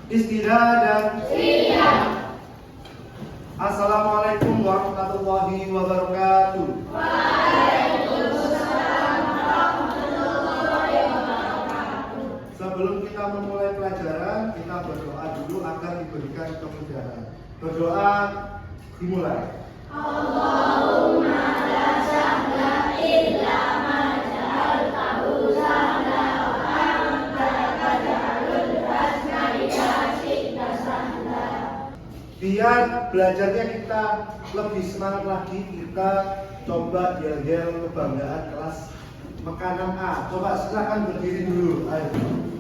Istirahat. Assalamualaikum warahmatullahi wabarakatuh. Waalaikumsalam warahmatullahi wabarakatuh. Sebelum kita memulai pelajaran, kita berdoa dulu agar diberikan kemudahan. Berdoa dimulai. Allahumma la sahla illa ma ja'altahu sahla wa anta taj'alul hazna idza syi'ta sahla. Biar belajarnya kita lebih semangat lagi, kita coba yel-yel kebanggaan kelas makanan A. Coba silakan berdiri dulu. Ayo.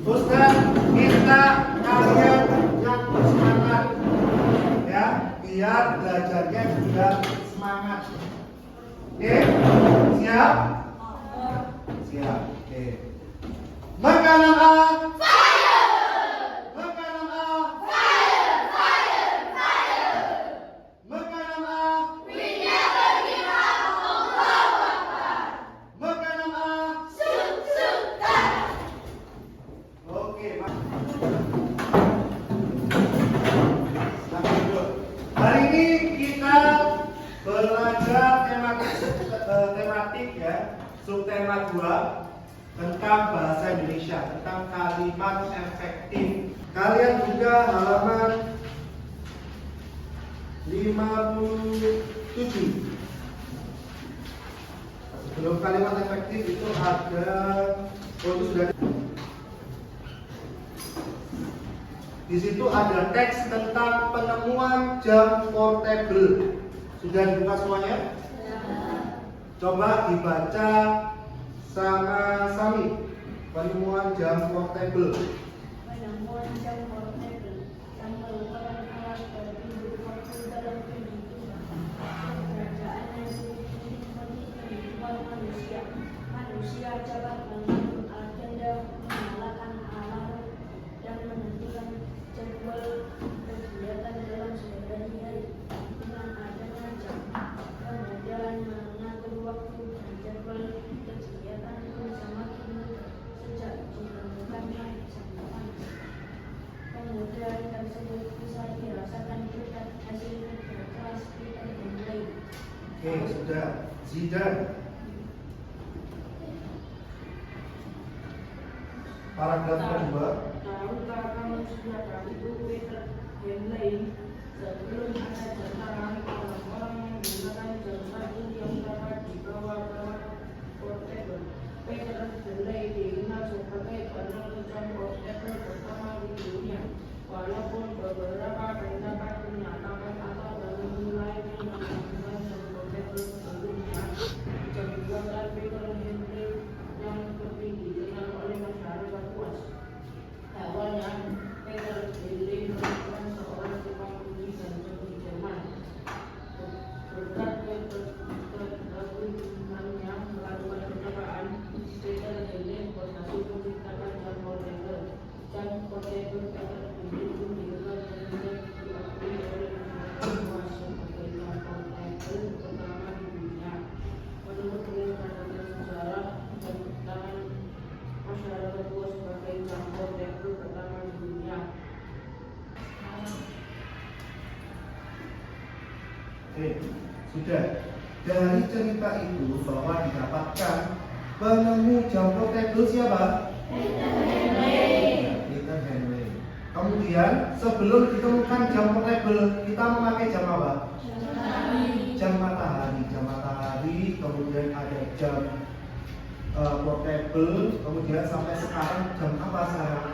Ustaz, kita kalian yang bersemangat ya, biar belajarnya juga semangat. Oke? Siap? Siap. Oke. Makanan A. Makanan A. Makanan A. Makanan A. Oke, Pak. Silakan duduk. Hari ini kita belajar tematik ya, subtema 2 tentang bahasa Indonesia, tentang kalimat efektif. Kalian juga halaman 57. Sebelum kalimat efektif itu ada itu sudah di situ ada teks tentang penemuan jam portable. Sudah dibuka semuanya? Coba dibaca sama Sami. Penemuan jam portable. Penemuan jam portable yang merupakan alat berhitung waktu dalam kehidupan. Keberadaannya seperti kehidupan manusia. Manusia dapat mengatur agenda, menyalakan alarm, dan menentukan jadwal kegiatan dalam sehari-hari. Dengan adanya jam, kemudahan mengatur waktu dan jadwal kegiatan pun semakin mudah sejak ditemukannya jam tangan. Kemudahan tersebut bisa dirasakan berkat hasil kerja keras kita yang lain. Oke, sudah. Zidan. Paragraf kedua. Tahukah kamu siapa itu Peter Henley? Sebelum ada jam tangan, orang-orang menggunakan jam satu yang dapat dibawa portable. Peter Henley dikenal sebagai penemuan jam portable pertama di dunia. Walaupun beberapa pendapat menyatakan atau memulai menggunakan jam portable sebelumnya, jam buatan Peter Henley yang lebih dikenal oleh masyarakat luas. Awalnya, Peter Henley merupakan seorang tukang kunci dan jam Jerman. Berkat keteguhannya melakukan percobaan, Peter Henley berhasil menciptakan jam portable. Jam portable Peter Henley pun dikenal dan diakui oleh masyarakat luas sebagai jam portable pertama di dunia. Menurut catatan sejarah, jam tangan masyarakat luas sebagai jam portable pertama di dunia. Oke, sudah. Dari cerita itu bahwa didapatkan penemu jam portable siapa? Peter Henley. Kemudian sebelum ditemukan jam portable, kita memakai jam apa? Jam matahari. Jam matahari, kemudian ada jam portable, kemudian sampai sekarang jam apa sekarang?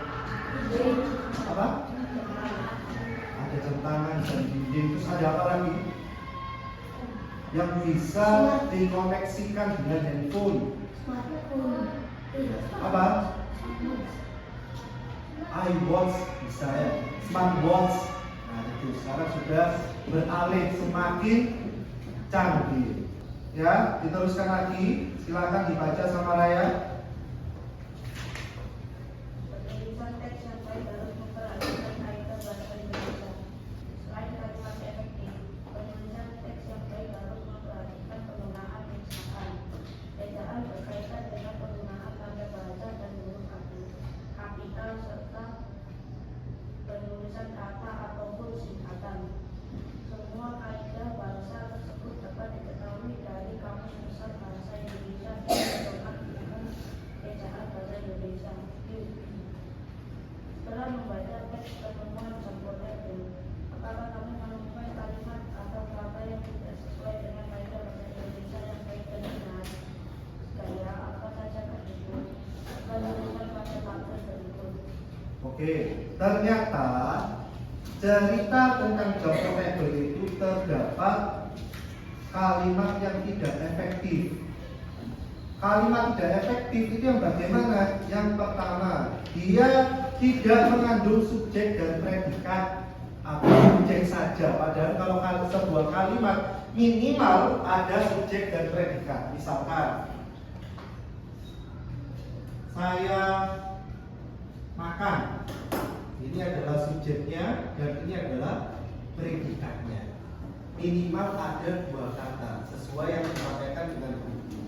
Apa? Ada jam tangan, jam dinding, terus ada apa lagi? Yang bisa dikoneksikan dengan handphone. Apa? iWatch bisa ya, smartwatch. Nah itu sekarang sudah beralih semakin canggih. Ya, diteruskan lagi. Silakan dibaca sama Raya. Penulisan teks yang baik harus memperhatikan kaidah bahasa Indonesia. Selain kalimat efektif, penulisan teks yang baik harus memperhatikan penggunaan ejaan. Ejaan berkaitan dengan penggunaan tanda bahasa dan huruf kapital serta penulisan ketemuan jam portable. Apakah kamu menemukan kalimat atau kata yang tidak sesuai dengan kaidah bahasa Indonesia yang baik dan benar? Gaya apa saja tersebut? Dan menemukan pada tabel berikut. Oke, ternyata cerita tentang job portable itu terdapat kalimat yang tidak efektif. Kalimat tidak efektif itu yang bagaimana? Yang pertama, dia tidak mengandung subjek dan predikat atau subjek saja. Padahal kalau sebuah kalimat minimal ada subjek dan predikat. Misalkan, saya makan. Ini adalah subjeknya dan ini adalah predikatnya. Minimal ada dua kata sesuai yang disampaikan dengan buku.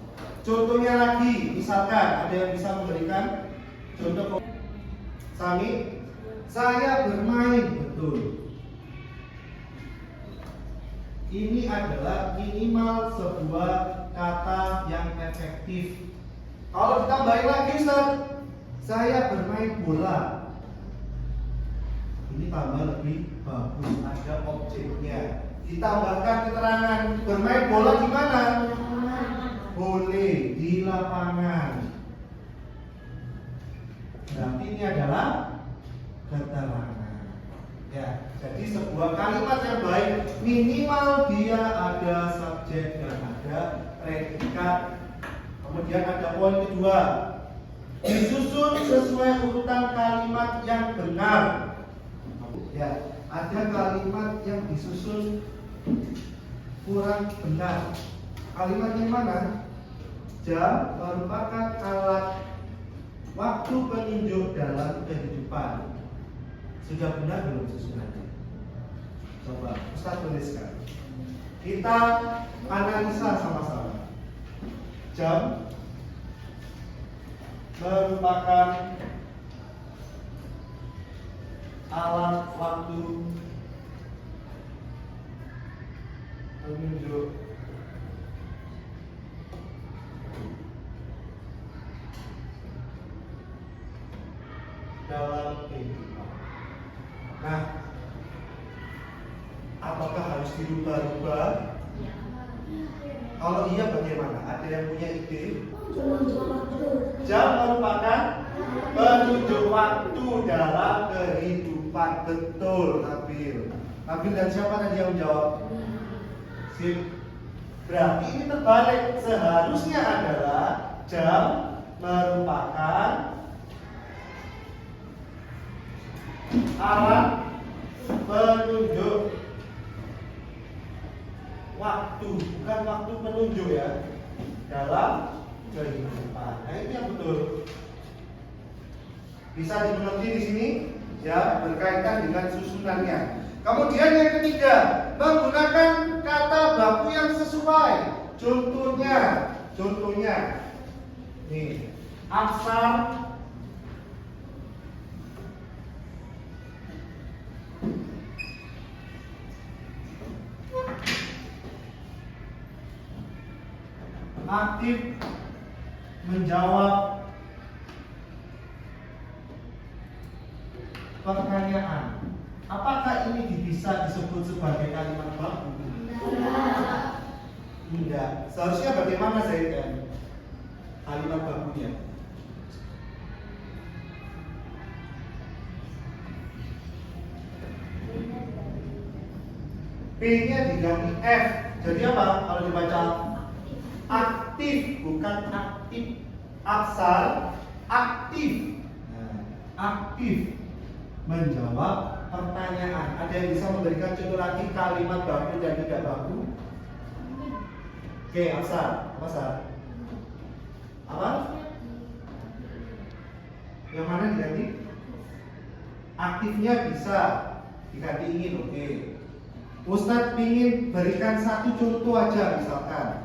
Contohnya lagi, misalkan ada yang bisa memberikan contoh. Sami, saya bermain, betul. Ini adalah minimal sebuah kata yang efektif. Kalau ditambahin lagi, Ustaz, saya bermain bola. Ini tambah lebih bagus, ada objeknya. Ditambahkan keterangan bermain bola di mana? Boleh di lapangan. Berarti ini adalah keterangan. Ya, jadi sebuah kalimat yang baik minimal dia ada subjek dan ada predikat. Kemudian ada poin kedua, disusun sesuai urutan kalimat yang benar. Ya, ada kalimat yang disusun kurang benar. Kalimat yang mana? Jam merupakan alat waktu penunjuk dalam kehidupan. Sudah benar belum susunannya? Coba Ustaz tuliskan. Kita analisa sama-sama. Jam merupakan alat waktu penunjuk dalam kehidupan. Nah, apakah harus dirubah-rubah? Kalau iya bagaimana? Ada yang punya ide? Jam merupakan penunjuk waktu dalam kehidupan. Betul, Nabil. Nabil dan siapa tadi yang menjawab? Sip. Berarti ini terbalik. Seharusnya adalah jam merupakan alat penunjuk waktu, bukan waktu penunjuk ya, dalam kehidupan. Nah, ini yang betul. Bisa dimengerti di sini ya, berkaitan dengan susunannya. Kemudian yang ketiga, menggunakan kata baku yang sesuai. Contohnya, nih, aksar aktif menjawab pertanyaan. Apakah ini bisa disebut sebagai kalimat baku? Tidak. Seharusnya bagaimana saya kalimat bakunya? P-nya diganti F. Jadi apa kalau dibaca? Aktif, bukan aktif. Aksar aktif. Nah, aktif menjawab pertanyaan. Ada yang bisa memberikan contoh lagi kalimat baku dan tidak baku? Oke, aksar. Apa aksar? Apa? Yang mana diganti? Aktifnya bisa diganti ingin, oke. Ustadz ingin berikan satu contoh aja, misalkan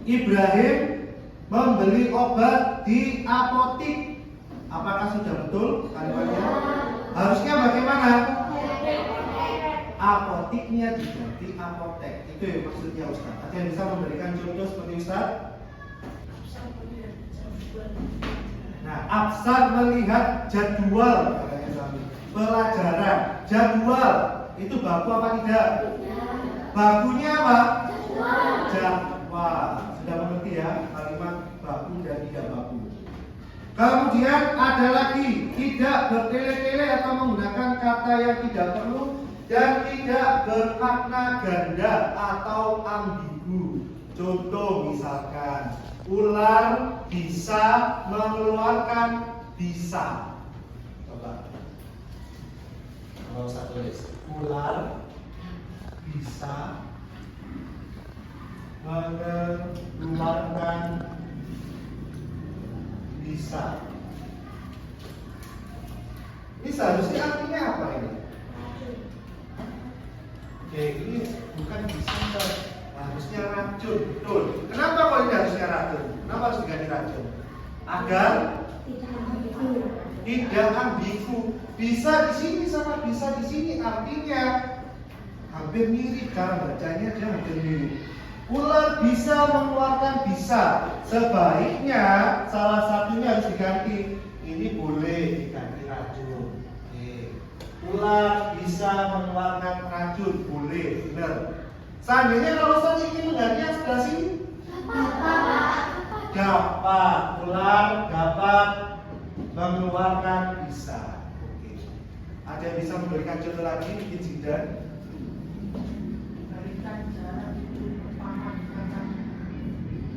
Ibrahim membeli obat di apotik. Apakah sudah betul kalimatnya? Harusnya bagaimana? Apotiknya diganti apotek. Itu yang maksudnya Ustaz. Ada yang bisa memberikan contoh seperti Ustaz? Nah, Absar melihat jadwal katanya Sami. Jadwal itu baku apa tidak? Bakunya apa? Jadwal. Sudah mengerti ya kalimat baku dan tidak baku. Kemudian ada lagi tidak bertele-tele atau menggunakan kata yang tidak perlu dan tidak bermakna ganda atau ambigu. Contoh misalkan ular bisa mengeluarkan bisa. Coba. Kalau saya tulis ular bisa mengeluarkan bisa. Ini seharusnya artinya apa ini? Oke, ini bukan bisa, harusnya racun. Betul. Kenapa kok ini harusnya racun? Kenapa harus diganti racun? Agar tidak ambigu. Bisa di sini sama bisa di sini artinya hampir mirip, cara bacanya dia hampir mirip. Ular bisa mengeluarkan bisa. Sebaiknya salah satunya harus diganti. Ini boleh diganti racun. Oke. Ular bisa mengeluarkan racun, boleh, benar. Seandainya kalau saya ingin mengganti yang sebelah sini, dapat. Ular dapat mengeluarkan bisa. Oke. Ada yang bisa memberikan contoh lagi, mungkin Jidan?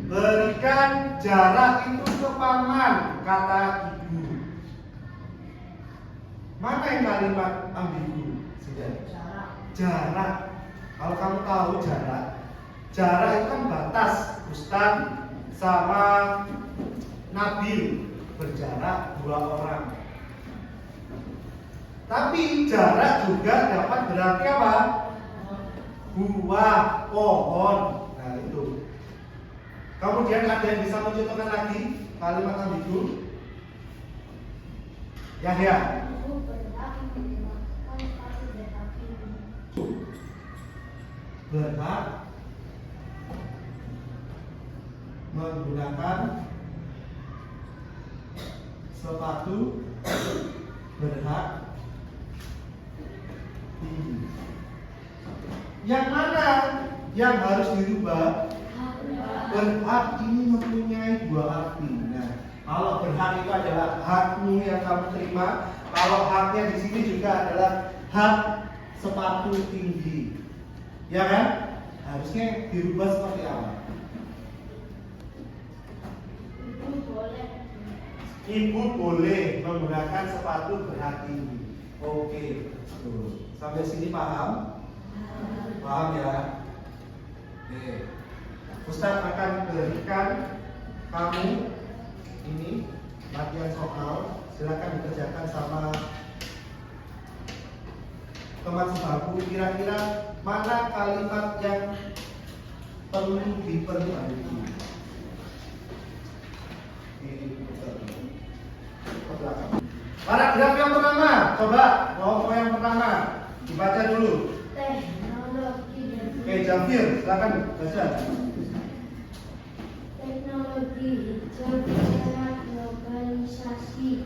Berikan jarak itu ke paman, kata ibu. Mana yang kalimat ambigu? Jarak. Kalau kamu tahu jarak itu kan batas. Ustaz sama Nabil berjarak 2 orang. Tapi jarak juga dapat berarti apa? Buah pohon. Nah itu. Kemudian ada yang bisa mencontohkan lagi kalimat ambigu? Yahya. Berhak menggunakan sepatu berhak tinggi. Yang mana yang harus dirubah? Berhak ini mempunyai 2 arti. Nah, kalau berhak itu adalah hakmu yang kamu terima, kalau haknya di sini juga adalah hak sepatu tinggi. Ya kan? Harusnya dirubah seperti apa? Ibu boleh menggunakan sepatu berhak tinggi. Oke. Tuh. Sampai sini paham? Paham ya? Oke. Ustaz akan berikan kamu ini latihan soal, silakan dikerjakan sama teman sebaku. Kira-kira mana kalimat yang perlu diperbaiki? Paragraf yang pertama, coba kelompok yang pertama dibaca dulu. Oke, Jamfir, silakan baca. Teknologi hijau secara globalisasi.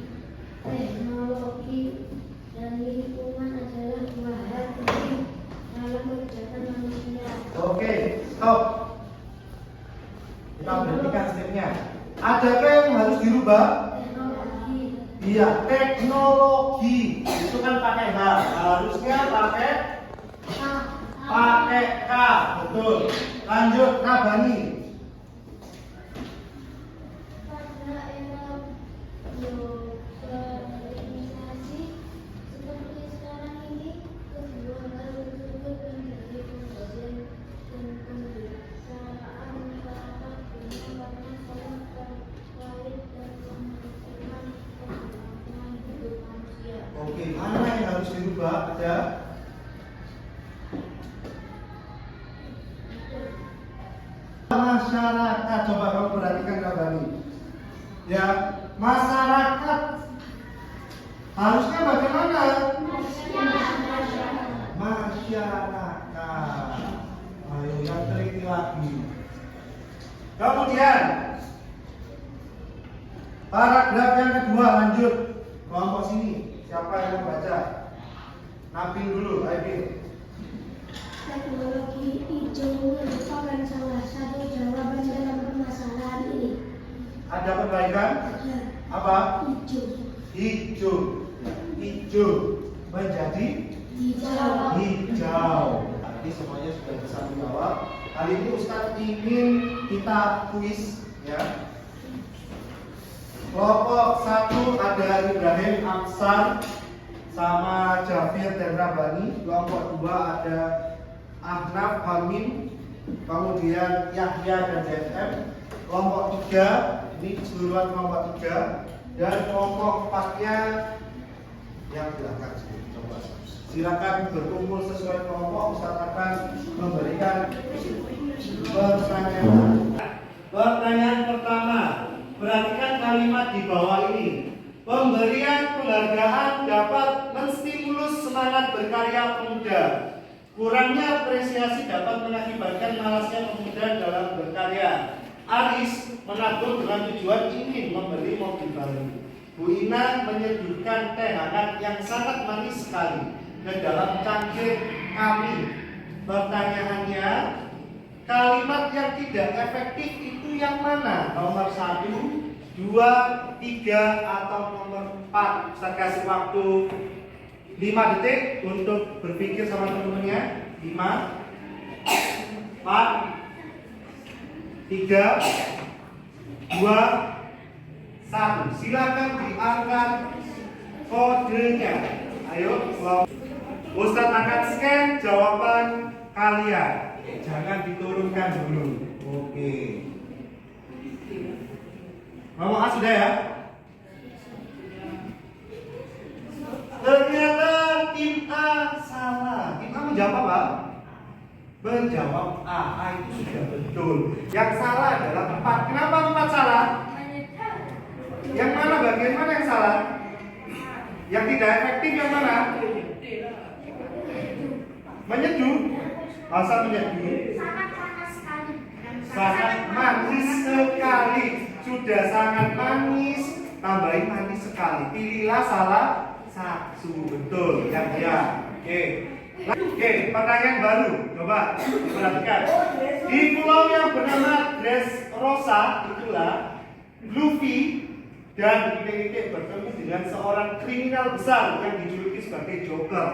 Teknologi dan lingkungan adalah 2 hal penting dalam kegiatan manusia. Oke, stop. Kita berhentikan stepnya. Adakah yang harus dirubah? Teknologi. Iya, teknologi. Itu kan pakai H. Harusnya pakai K. Betul. Lanjut, Nabani. Pada era globalisasi seperti sekarang ini, kedua hal tersebut menjadi pembelajaran dan pembicaraan masyarakat dunia karena saling terkait dan menentukan keberlangsungan hidup manusia. Oke, mana yang harus dirubah? Ada? Masyarakat, coba kamu perhatikan Nabani. Ya, masyarakat harusnya bagaimana? Masyarakat. Ayo yang teliti lagi. Kemudian paragraf yang kedua, lanjut kelompok sini. Siapa yang membaca? Apin dulu, Apin. Teknologi hijau merupakan salah satu jawaban dalam permasalahan ini. Ada perbaikan? Ya, Apa? hijau. Hijau. Hijau menjadi Hijau. hijau. Tadi semuanya sudah bisa menjawab. Kali ini Ustadz ingin kita kuis, ya. Kelompok 1 ada Ibrahim Aksar sama Jafir dan Rabani. Kelompok 2 ada Ahnaf Hamim, kemudian Yahya dan ZM. Kelompok 3 ini keseluruhan kelompok 3, dan kelompok 4-nya yang belakang sini. Coba silakan berkumpul sesuai kelompok. Ustaz akan memberikan pertanyaan. Pertanyaan pertama, perhatikan kalimat di bawah ini. Pemberian penghargaan dapat menstimulus semangat berkarya pemuda. Kurangnya apresiasi dapat mengakibatkan malasnya pemuda dalam berkarya. Aris menabung dengan tujuan ingin membeli mobil baru. Bu Ina menyeduhkan teh hangat yang sangat manis sekali ke dalam cangkir kami. Pertanyaannya, kalimat yang tidak efektif itu yang mana? Nomor 1, 2, 3, atau nomor 4? Saya kasih waktu 5 detik untuk berpikir sama teman-temannya. 5, 4, 3, 2, 1. Silakan diangkat kodenya. Ayo, Ustadz akan scan jawaban kalian. Jangan diturunkan dulu. Oke. Ngomong A sudah ya? Ternyata tim A salah. Tim A menjawab apa? Menjawab A. A itu sudah betul. Yang salah adalah 4. Kenapa 4 salah? Yang mana, bagian mana yang salah? Yang tidak efektif yang mana? Menyeduh. Masa menyeduh? Sangat panas sekali. Sangat manis sekali. Sudah sangat manis, tambahin manis sekali. Pilihlah salah satu. Betul. Yang ya. Oke, pertanyaan baru. Coba perhatikan. Di pulau yang bernama Dressrosa itulah Luffy dan Titik bertemu dengan seorang kriminal besar yang dijuluki sebagai Joker.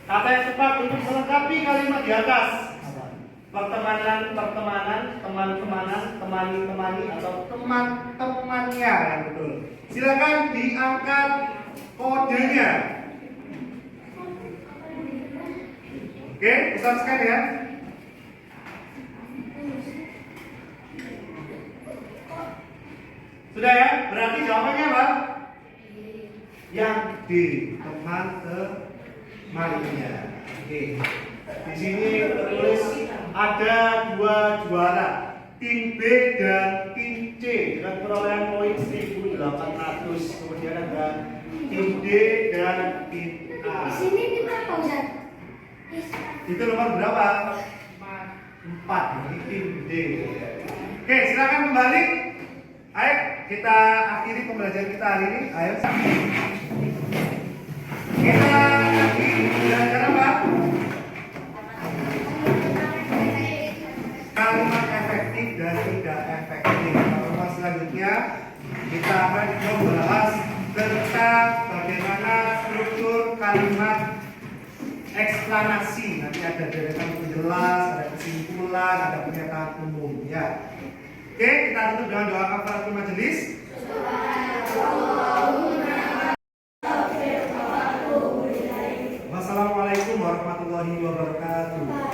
Kata yang tepat untuk melengkapi kalimat di atas: pertemanan, teman-temanan, temani, atau teman-temannya yang betul. Silakan diangkat kodenya. Oke, Ustaz sekali ya. Sudah ya? Berarti jawabannya apa? Yang D, teman-temannya. Oke. Di sini tertulis ada 2 juara, tim B dan tim C dengan perolehan poin 1.800. Kemudian ada tim D dan tim A. Di sini tim apa, Ustaz? Itu nomor berapa? 4. Ini tim D. Oke, silakan kembali. Ayo kita akhiri pembelajaran kita hari ini. Ayo. Kita lagi belajar apa? Kalimat efektif dan tidak efektif. Kalimat selanjutnya kita akan membahas tentang bagaimana struktur kalimat eksplanasi. Nanti ada deretan penjelas, ada kesimpulan, ada pernyataan umum. Ya. Oke, kita tutup dengan doa kafaratul majelis. Wassalamualaikum warahmatullahi wabarakatuh.